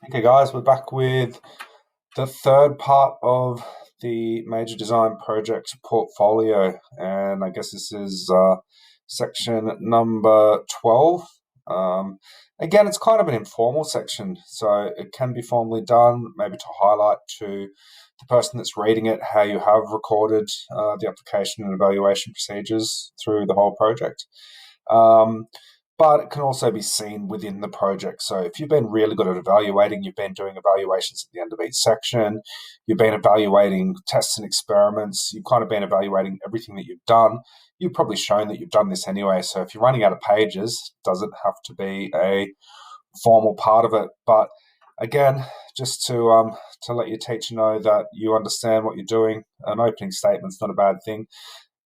Okay, guys, we're back with the third part of the major design project portfolio, and I guess this is section number 12. Um, Again, it's kind of an informal section, so it can be formally done, maybe to highlight to the person that's reading it how you have recorded the application and evaluation procedures through the whole project. Um, but it can also be seen within the project. So if you've been really good at evaluating, you've been doing evaluations at the end of each section, you've been evaluating tests and experiments, you've kind of been evaluating everything that you've done, you've probably shown that you've done this anyway. So if you're running out of pages, it doesn't have to be a formal part of it. But again, just to let your teacher know that you understand what you're doing, an opening statement's not a bad thing.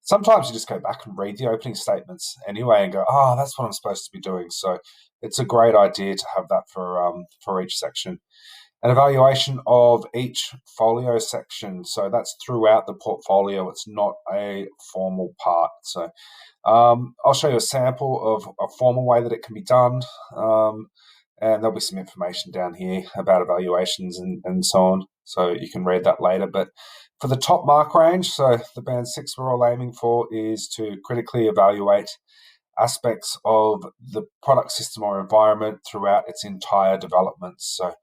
Sometimes you just go back and read the opening statements anyway and go, oh, that's what I'm supposed to be doing. So it's a great idea to have that for each section. An evaluation of each folio section. So that's throughout the portfolio. It's not a formal part. So I'll show you a sample of a formal way that it can be done. And there'll be some information down here about evaluations and so on. So you can read that later. But for the top mark range, so the band 6 we're all aiming for is to critically evaluate aspects of the product system or environment throughout its entire development. So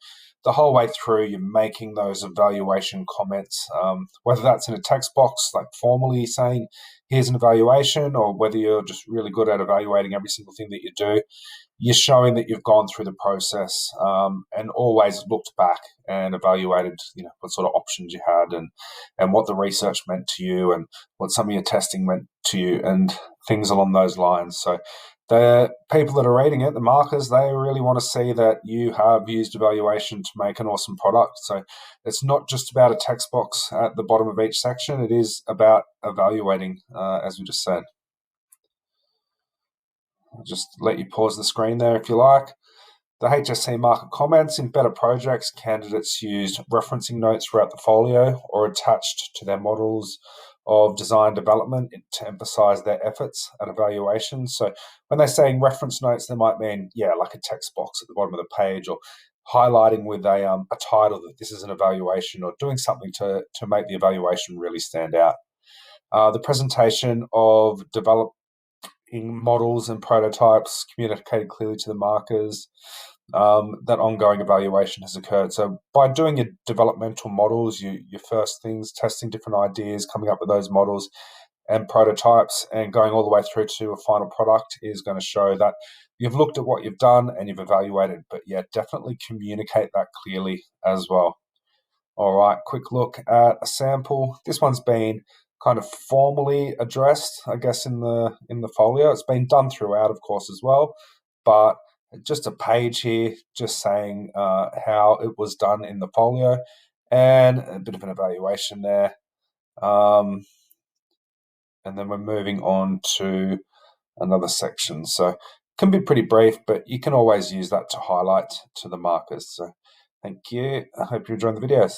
the whole way through, you're making those evaluation comments, whether that's in a text box, like formally saying, here's an evaluation, or whether you're just really good at evaluating every single thing that you do, you're showing that you've gone through the process and always looked back and evaluated, what sort of options you had and what the research meant to you and what some of your testing meant to you and things along those lines. So the people that are reading it, the markers, they really want to see that you have used evaluation to make an awesome product. So it's not just about a text box at the bottom of each section. It is about evaluating, as we just said. I'll just let you pause the screen there if you like. The HSC marker comments: in better projects, candidates used referencing notes throughout the folio or attached to their models of design development to emphasize their efforts at evaluation. So when they're saying reference notes, they might mean, like a text box at the bottom of the page, or highlighting with a title that this is an evaluation, or doing something to make the evaluation really stand out. The presentation of developing models and prototypes communicated clearly to the markers that ongoing evaluation has occurred. So by doing your developmental models, your first things, testing different ideas, coming up with those models and prototypes, and going all the way through to a final product is going to show that you've looked at what you've done and you've evaluated. But definitely communicate that clearly as well. All right, quick look at a sample. This one's been kind of formally addressed, I guess, in the folio. It's been done throughout, of course, as well, but just a page here, just saying how it was done in the folio, and a bit of an evaluation there. And then we're moving on to another section. So it can be pretty brief, but you can always use that to highlight to the markers. So thank you. I hope you're enjoying the videos.